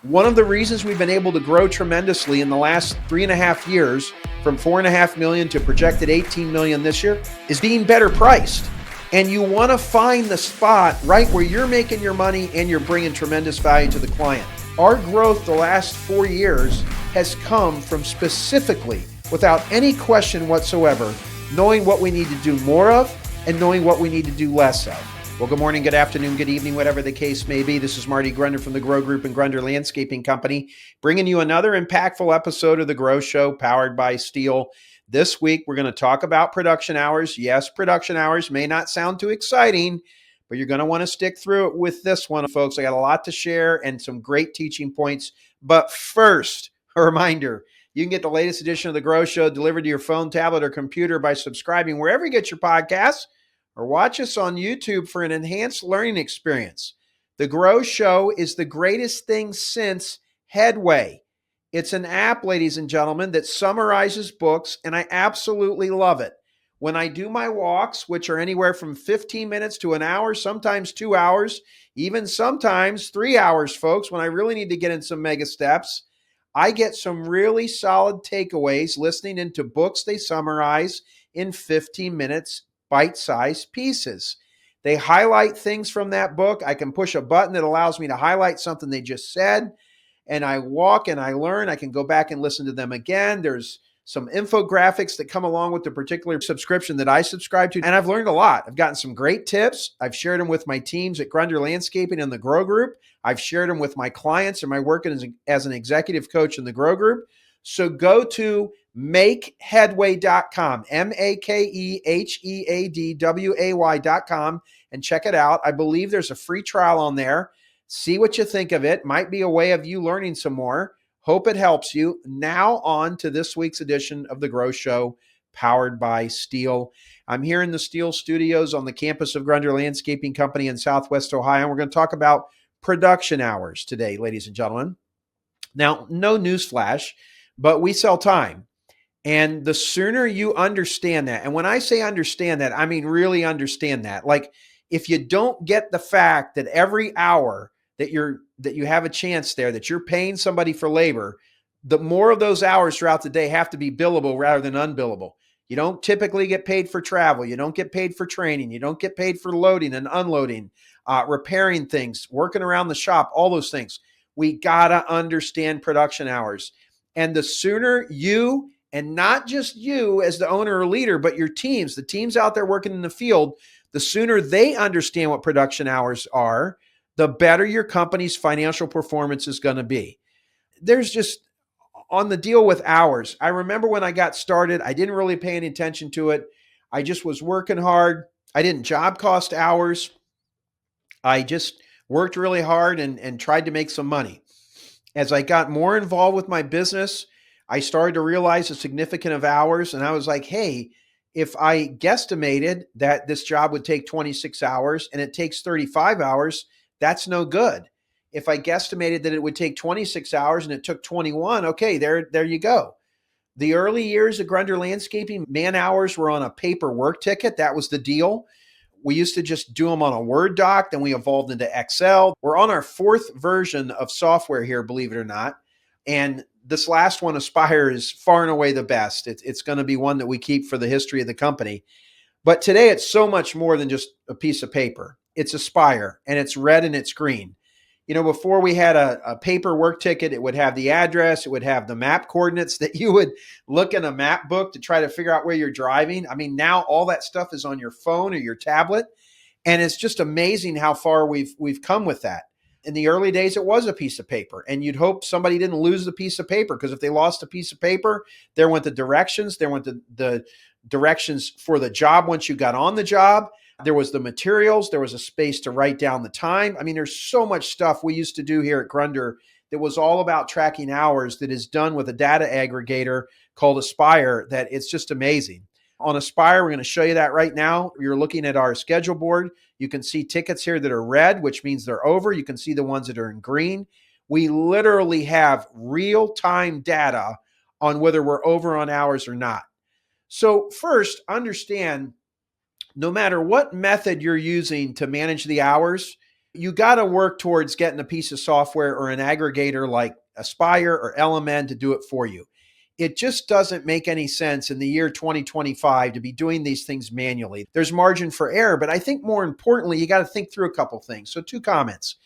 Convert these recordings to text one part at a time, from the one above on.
One of the reasons we've been able to grow tremendously in the last 3.5 years, from 4.5 million to projected 18 million this year, is being better priced. And you want to find the spot right where you're making your money and you're bringing tremendous value to the client. Our growth the last 4 years has come from specifically, without any question whatsoever, knowing what we need to do more of and knowing what we need to do less of. Well, good morning, good afternoon, good evening, whatever the case may be. This is Marty Grunder from the Grow Group and Grunder Landscaping Company, bringing you another impactful episode of The Grow Show, powered by Steel. This week, we're going to talk about production hours. Yes, production hours may not sound too exciting, but you're going to want to stick through it with this one, folks. I got a lot to share and some great teaching points. But first, a reminder, you can get the latest edition of The Grow Show delivered to your phone, tablet, or computer by subscribing wherever you get your podcasts, or watch us on YouTube for an enhanced learning experience. The Grow Show is the greatest thing since Headway. It's an app, ladies and gentlemen, that summarizes books, and I absolutely love it. When I do my walks, which are anywhere from 15 minutes to an hour, sometimes 2 hours, even sometimes 3 hours, folks, when I really need to get in some mega steps, I get some really solid takeaways listening into books they summarize in 15 minutes, bite-sized pieces. They highlight things from that book. I can push a button that allows me to highlight something they just said, and I walk and I learn. I can go back and listen to them again. There's some infographics that come along with the particular subscription that I subscribe to, and I've learned a lot. I've gotten some great tips. I've shared them with my teams at Grunder Landscaping and the Grow Group. I've shared them with my clients and my work as an executive coach in the Grow Group. So go to makeheadway.com, makeheadway.com, and check it out. I believe there's a free trial on there. See what you think of it. Might be a way of you learning some more. Hope it helps you. Now on to this week's edition of The Grow Show, powered by Steel. I'm here in the Steel Studios on the campus of Grunder Landscaping Company in Southwest Ohio, and we're going to talk about production hours today, ladies and gentlemen. Now, no newsflash, but we sell time. And the sooner you understand that, and when I say understand that, I mean really understand that. Like, if you don't get the fact that every hour that you have a chance there, that you're paying somebody for labor, the more of those hours throughout the day have to be billable rather than unbillable. You don't typically get paid for travel. You don't get paid for training. You don't get paid for loading and unloading, repairing things, working around the shop, all those things. We gotta understand production hours. And the sooner you, and not just you as the owner or leader, but your teams, the teams out there working in the field, the sooner they understand what production hours are, the better your company's financial performance is going to be. There's just, on the deal with hours, I remember when I got started, I didn't really pay any attention to it. I just was working hard. I didn't job cost hours. I just worked really hard and tried to make some money. As I got more involved with my business, I started to realize the significance of hours. And I was like, hey, if I guesstimated that this job would take 26 hours and it takes 35 hours, that's no good. If I guesstimated that it would take 26 hours and it took 21, okay, there you go. The early years of Grunder Landscaping, man hours were on a paper work ticket. That was the deal. We used to just do them on a Word doc. Then we evolved into Excel. We're on our 4th version of software here, believe it or not. And this last one, Aspire, is far and away the best. It's going to be one that we keep for the history of the company. But today, it's so much more than just a piece of paper. It's Aspire, and it's red and it's green. You know, before we had a paper work ticket, it would have the address, it would have the map coordinates that you would look in a map book to try to figure out where you're driving. I mean, now all that stuff is on your phone or your tablet, and it's just amazing how far we've come with that. In the early days, it was a piece of paper, and you'd hope somebody didn't lose the piece of paper, because if they lost a piece of paper, there went the directions, the directions for the job once you got on the job. There was the materials. There was a space to write down the time. I mean, there's so much stuff we used to do here at Grunder that was all about tracking hours, that is done with a data aggregator called Aspire, that it's just amazing. On Aspire, we're going to show you that right now. You're looking at our schedule board. You can see tickets here that are red, which means they're over. You can see the ones that are in green. We literally have real-time data on whether we're over on hours or not. So first, understand, no matter what method you're using to manage the hours, You got to work towards getting a piece of software or an aggregator like Aspire or LMN to do it for you. It just doesn't make any sense in the year 2025 to be doing these things manually. There's margin for error, but I think more importantly, you got to think through a couple things. So, two comments.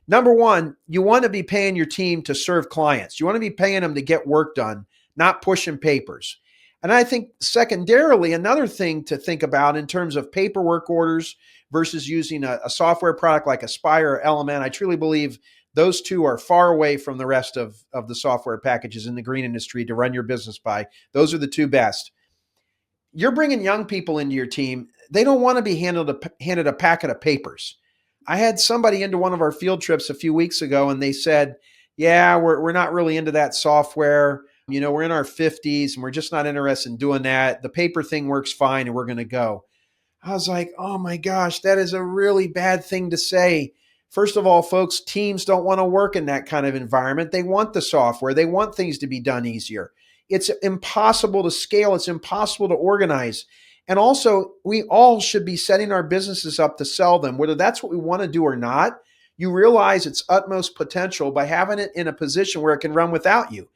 Number one, you want to be paying your team to serve clients. You want to be paying them to get work done, not pushing papers. And I think secondarily, another thing to think about in terms of paperwork orders versus using a software product like Aspire or Element, I truly believe those two are far away from the rest of the software packages in the green industry to run your business by. Those are the two best. You're bringing young people into your team. They don't want to be handed a packet of papers. I had somebody into one of our field trips a few weeks ago, and they said, yeah, we're not really into that software. We're in our 50s and we're just not interested in doing that. The paper thing works fine and we're going to go. I was like, oh my gosh, that is a really bad thing to say. First of all, folks, teams don't want to work in that kind of environment. They want the software. They want things to be done easier. It's impossible to scale. It's impossible to organize. And also, we all should be setting our businesses up to sell them, whether that's what we want to do or not. You realize its utmost potential by having it in a position where it can run without you.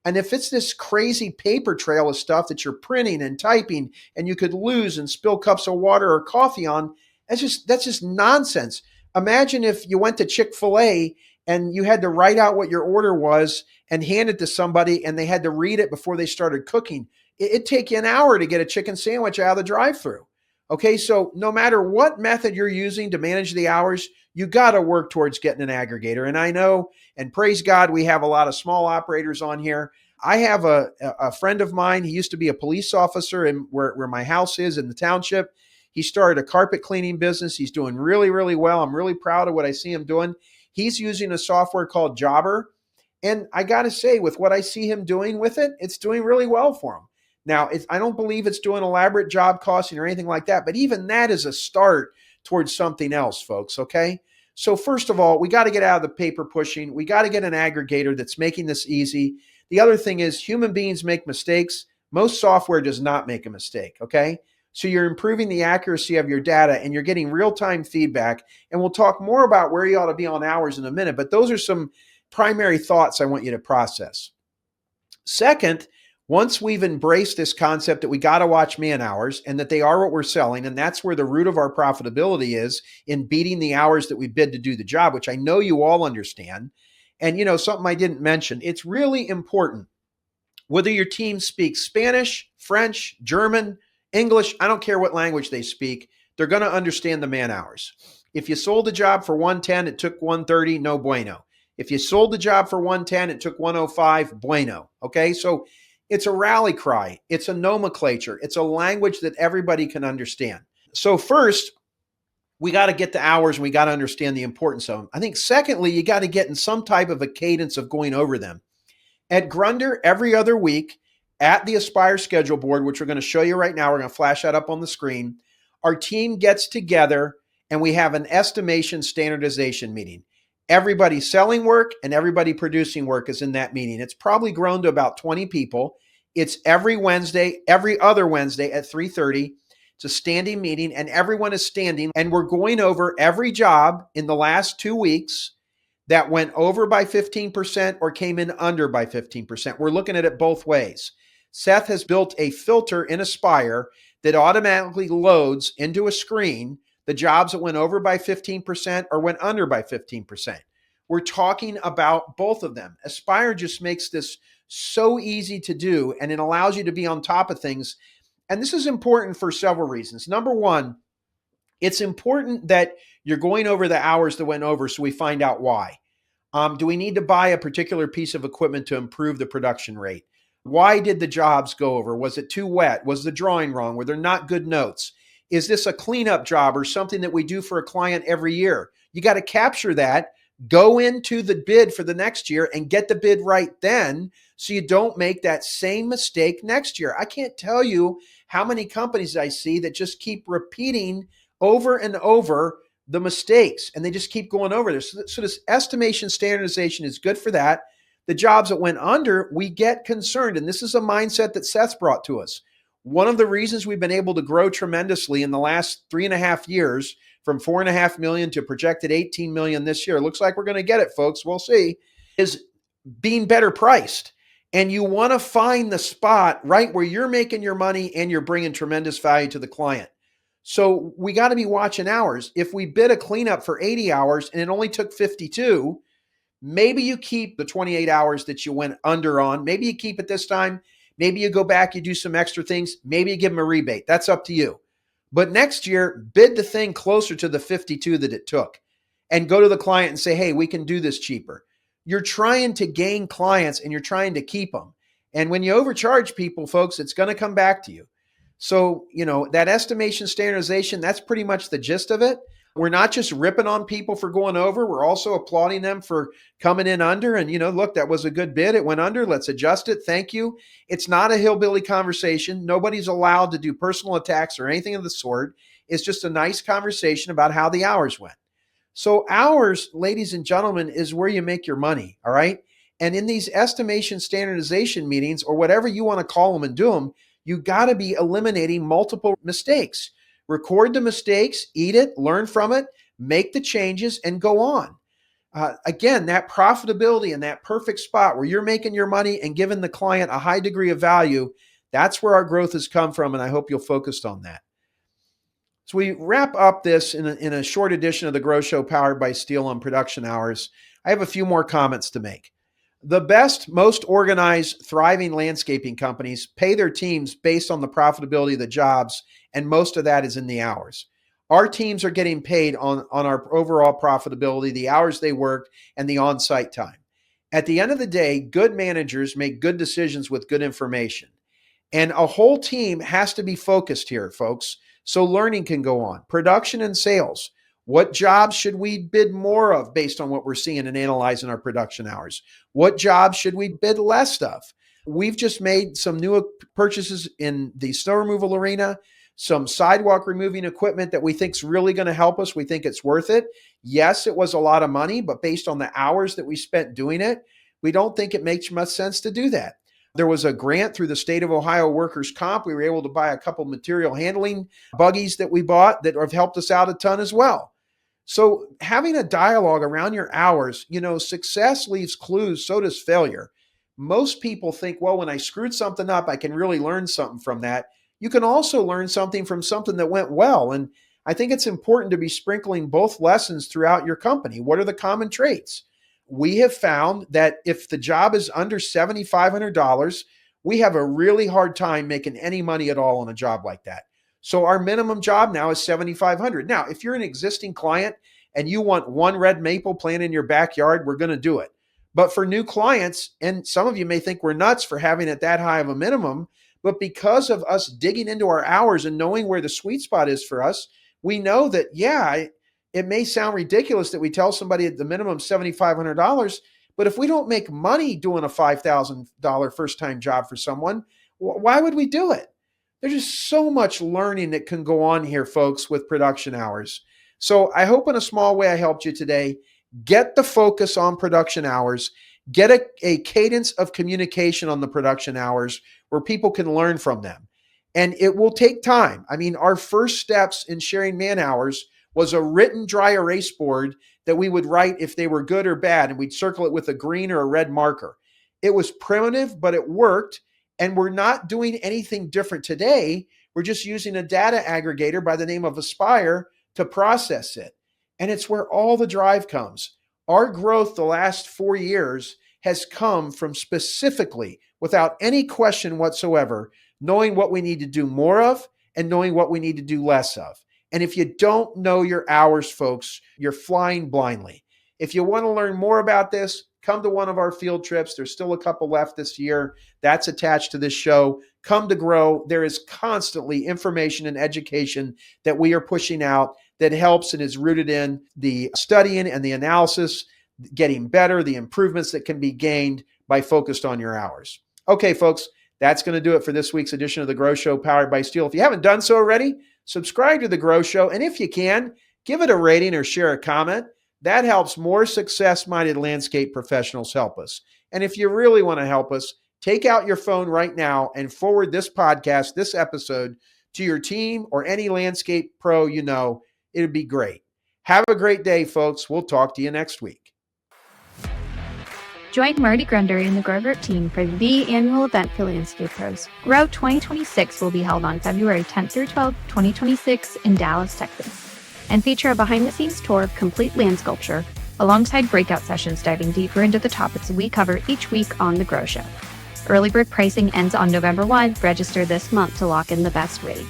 And if it's this crazy paper trail of stuff that you're printing and typing and you could lose and spill cups of water or coffee on, that's just nonsense. Imagine if you went to Chick-fil-A and you had to write out what your order was and hand it to somebody and they had to read it before they started cooking. It'd take you an hour to get a chicken sandwich out of the drive-thru. Okay, so no matter what method you're using to manage the hours, you got to work towards getting an aggregator. And I know, and praise God, we have a lot of small operators on here. I have a friend of mine. He used to be a police officer in where my house is in the township. He started a carpet cleaning business. He's doing really, really well. I'm really proud of what I see him doing. He's using a software called Jobber. And I got to say, with what I see him doing with it, it's doing really well for him. Now, I don't believe it's doing elaborate job costing or anything like that, but even that is a start towards something else, folks, okay? So first of all, we got to get out of the paper pushing. We got to get an aggregator that's making this easy. The other thing is human beings make mistakes. Most software does not make a mistake, okay? So you're improving the accuracy of your data and you're getting real-time feedback. And we'll talk more about where you ought to be on hours in a minute, but those are some primary thoughts I want you to process. Second, once we've embraced this concept that we got to watch man hours and that they are what we're selling, and that's where the root of our profitability is in beating the hours that we bid to do the job, which I know you all understand. And something I didn't mention, it's really important. Whether your team speaks Spanish, French, German, English, I don't care what language they speak, they're going to understand the man hours. If you sold a job for 110, it took 130, no bueno. If you sold the job for 110, it took 105, bueno. Okay, so it's a rally cry. It's a nomenclature. It's a language that everybody can understand. So first, we got to get the hours and we got to understand the importance of them. I think secondly, you got to get in some type of a cadence of going over them. At Grunder, every other week at the Aspire schedule board, which we're going to show you right now, we're going to flash that up on the screen. Our team gets together and we have an estimation standardization meeting. Everybody selling work and everybody producing work is in that meeting. It's probably grown to about 20 people. It's every Wednesday, every other Wednesday at 3:30. It's a standing meeting and everyone is standing and we're going over every job in the last 2 weeks that went over by 15% or came in under by 15%. We're looking at it both ways. Seth has built a filter in Aspire that automatically loads into a screen the jobs that went over by 15% or went under by 15%. We're talking about both of them. Aspire just makes this so easy to do, and it allows you to be on top of things. And this is important for several reasons. Number one, it's important that you're going over the hours that went over so we find out why. Do we need to buy a particular piece of equipment to improve the production rate? Why did the jobs go over? Was it too wet? Was the drawing wrong? Were there not good notes? Is this a cleanup job or something that we do for a client every year? You got to capture that, go into the bid for the next year and get the bid right then so you don't make that same mistake next year. I can't tell you how many companies I see that just keep repeating over and over the mistakes and they just keep going over this. So this estimation standardization is good for that. The jobs that went under, we get concerned. And this is a mindset that Seth brought to us. One of the reasons we've been able to grow tremendously in the last 3.5 years from 4.5 million to projected 18 million this year. Looks like we're going to get it, folks. We'll see. Is being better priced. And you want to find the spot right where you're making your money and you're bringing tremendous value to the client. So we got to be watching hours. If we bid a cleanup for 80 hours and it only took 52, maybe you keep the 28 hours that you went under on. Maybe you keep it this time. Maybe you go back, you do some extra things. Maybe you give them a rebate. That's up to you. But next year, bid the thing closer to the 52 that it took and go to the client and say, hey, we can do this cheaper. You're trying to gain clients and you're trying to keep them. And when you overcharge people, folks, it's going to come back to you. So, that estimation standardization, that's pretty much the gist of it. We're not just ripping on people for going over. We're also applauding them for coming in under. And, look, that was a good bid. It went under. Let's adjust it. Thank you. It's not a hillbilly conversation. Nobody's allowed to do personal attacks or anything of the sort. It's just a nice conversation about how the hours went. So hours, ladies and gentlemen, is where you make your money. All right. And in these estimation standardization meetings, or whatever you want to call them and do them, you got to be eliminating multiple mistakes. Record the mistakes, eat it, learn from it, make the changes, and go on. Again, that profitability and that perfect spot where you're making your money and giving the client a high degree of value, that's where our growth has come from, and I hope you'll focus on that. So we wrap up this in a short edition of the Grow Show powered by Steel on production hours. I have a few more comments to make. The best, most organized, thriving landscaping companies pay their teams based on the profitability of the jobs, and most of that is in the hours. Our teams are getting paid on our overall profitability, the hours they work, and the on-site time. At the end of the day, good managers make good decisions with good information. And a whole team has to be focused here, folks, so learning can go on. Production and sales. What jobs should we bid more of based on what we're seeing and analyzing our production hours? What jobs should we bid less of? We've just made some new purchases in the snow removal arena, some sidewalk removing equipment that we think is really going to help us. We think it's worth it. Yes, it was a lot of money, but based on the hours that we spent doing it, we don't think it makes much sense to do that. There was a grant through the state of Ohio Workers' Comp. We were able to buy a couple material handling buggies that we bought that have helped us out a ton as well. So having a dialogue around your hours, success leaves clues, so does failure. Most people think, well, when I screwed something up, I can really learn something from that. You can also learn something from something that went well. And I think it's important to be sprinkling both lessons throughout your company. What are the common traits? We have found that if the job is under $7,500, we have a really hard time making any money at all on a job like that. So our minimum job now is $7,500. Now, if you're an existing client and you want one red maple plant in your backyard, we're going to do it. But for new clients, and some of you may think we're nuts for having it that high of a minimum, but because of us digging into our hours and knowing where the sweet spot is for us, we know that, it may sound ridiculous that we tell somebody at the minimum $7,500, but if we don't make money doing a $5,000 first-time job for someone, why would we do it? There's just so much learning that can go on here, folks, with production hours. So I hope in a small way I helped you today. Get the focus on production hours. Get a cadence of communication on the production hours where people can learn from them. And it will take time. I mean, our first steps in sharing man hours was a written dry erase board that we would write if they were good or bad, and we'd circle it with a green or a red marker. It was primitive, but it worked. And we're not doing anything different today. We're just using a data aggregator by the name of Aspire to process it. And it's where all the drive comes. Our growth the last 4 years has come from specifically, without any question whatsoever, knowing what we need to do more of and knowing what we need to do less of. And if you don't know your hours, folks, you're flying blindly. If you want to learn more about this, come to one of our field trips. There's still a couple left this year. That's attached to this show. Come to Grow. There is constantly information and education that we are pushing out that helps and is rooted in the studying and the analysis, getting better, the improvements that can be gained by focused on your hours. Okay, folks, that's going to do it for this week's edition of the Grow Show powered by Steel. If you haven't done so already, subscribe to the Grow Show. And if you can, give it a rating or share a comment. That helps more success-minded landscape professionals help us. And if you really want to help us, take out your phone right now and forward this podcast, this episode, to your team or any landscape pro you know. It'd be great. Have a great day, folks. We'll talk to you next week. Join Marty Grunder and the Grow Group team for the annual event for landscape pros. Grow 2026 will be held on February 10th through 12th, 2026 in Dallas, Texas, and feature a behind-the-scenes tour of complete land sculpture alongside breakout sessions diving deeper into the topics we cover each week on The Grow Show. Early bird pricing ends on November 1. Register this month to lock in the best rate.